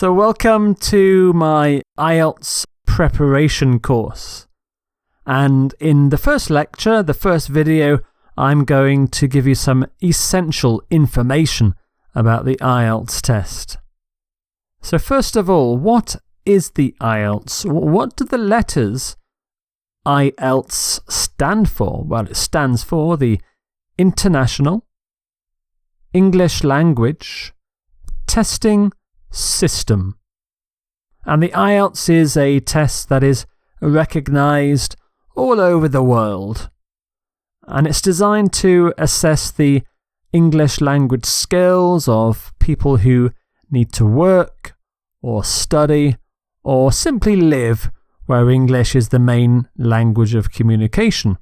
So welcome to my IELTS Preparation Course. And in the first lecture, the first video, I'm going to give you some essential information about the IELTS test. So first of all, what is the IELTS? What do the letters IELTS stand for? Well, it stands for the International English Language Testing System. And the IELTS is a test that is recognized all over the world. And it's designed to assess the English language skills of people who need to work or study or simply live where English is the main language of communication.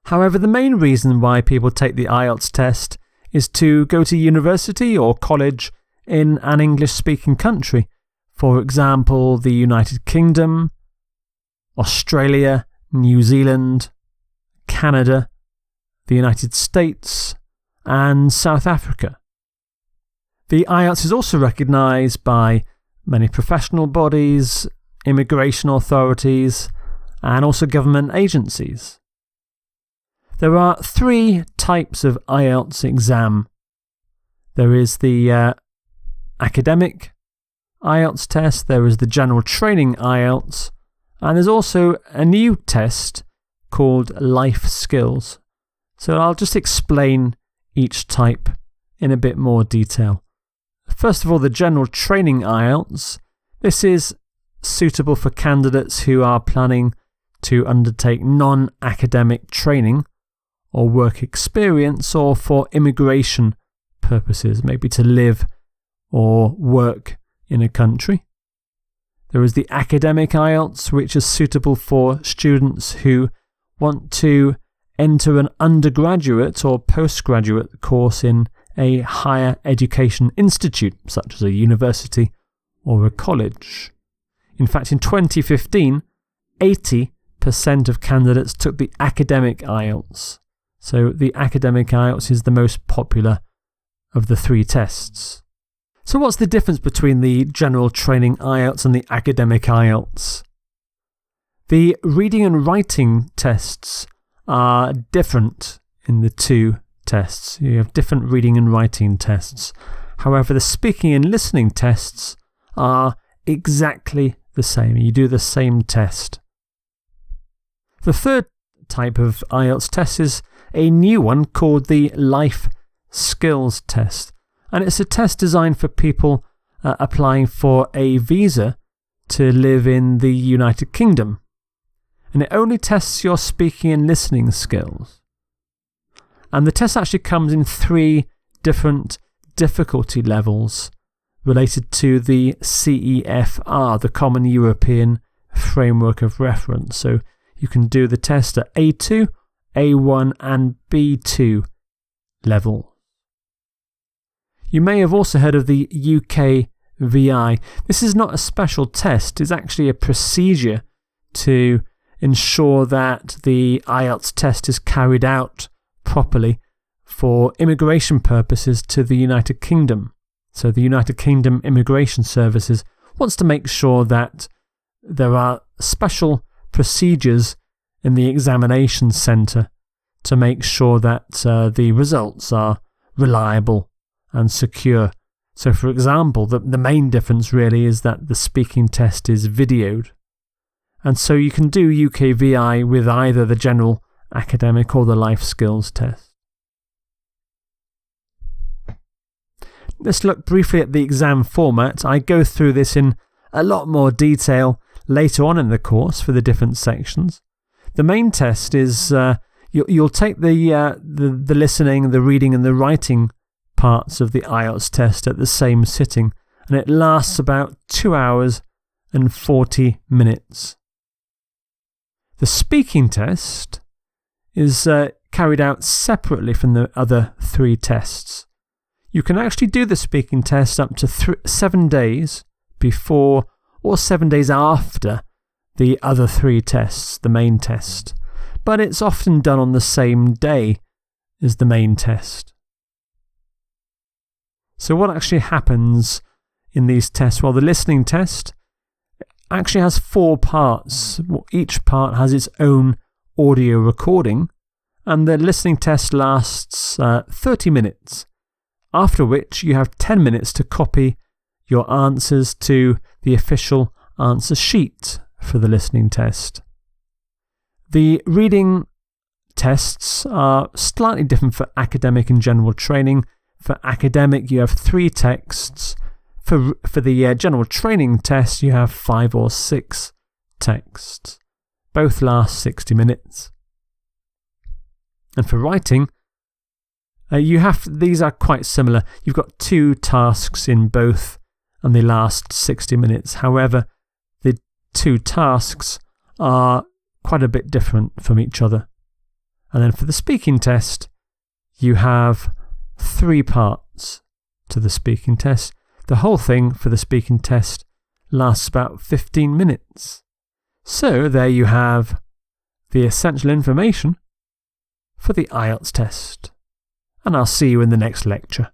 However, the main reason why people take the IELTS test is to go to university or college in an English-speaking country. For example, the United Kingdom, Australia, New Zealand, Canada, the United States, and South Africa. The IELTS is also recognised by many professional bodies, immigration authorities, and also government agencies. There are three types of IELTS exam. There is the academic IELTS test, there is the general training IELTS, and there's also a new test called life skills. So I'll just explain each type in a bit more detail. First of all, the general training IELTS. This is suitable for candidates who are planning to undertake non-academic training or work experience, or for immigration purposes, maybe to live or work in a country. There is the academic IELTS, which is suitable for students who want to enter an undergraduate or postgraduate course in a higher education institute, such as a university or a college. In fact, in 2015, 80% of candidates took the academic IELTS. So the academic IELTS is the most popular of the three tests. So what's the difference between the general training IELTS and the academic IELTS? The reading and writing tests are different in the two tests. You have different reading and writing tests. However, the speaking and listening tests are exactly the same. You do the same test. The third type of IELTS test is a new one called the life skills test. And it's a test designed for people applying for a visa to live in the United Kingdom. And it only tests your speaking and listening skills. And the test actually comes in three different difficulty levels related to the CEFR, the Common European Framework of Reference. So you can do the test at A2, A1 and B2 level. You may have also heard of the UK VI. This is not a special test, it's actually a procedure to ensure that the IELTS test is carried out properly for immigration purposes to the United Kingdom. So the United Kingdom Immigration Services wants to make sure that there are special procedures in the examination centre to make sure that the results are reliable and secure. So for example, the main difference really is that the speaking test is videoed. And so you can do UKVI with either the general academic or the life skills test. Let's look briefly at the exam format. I go through this in a lot more detail later on in the course for the different sections. The main test is you'll take the listening, the reading and the writing parts of the IELTS test at the same sitting, and it lasts about 2 hours and 40 minutes. The speaking test is carried out separately from the other three tests. You can actually do the speaking test up to 7 days before or 7 days after the other three tests, the main test, but it's often done on the same day as the main test. So what actually happens in these tests. Well, the listening test actually has 4 parts. Each part has its own audio recording, and the listening test lasts 30 minutes, after which you have 10 minutes to copy your answers to the official answer sheet for the listening test. The reading tests are slightly different for academic and general training. For academic, you have 3 texts. For the general training test, you have 5 or 6 texts. Both last 60 minutes. And for writing, these are quite similar. You've got 2 tasks in both, and they last 60 minutes. However, the 2 tasks are quite a bit different from each other. And then for the speaking test, you have 3 parts to the speaking test. The whole thing for the speaking test lasts about 15 minutes. So there you have the essential information for the IELTS test. And I'll see you in the next lecture.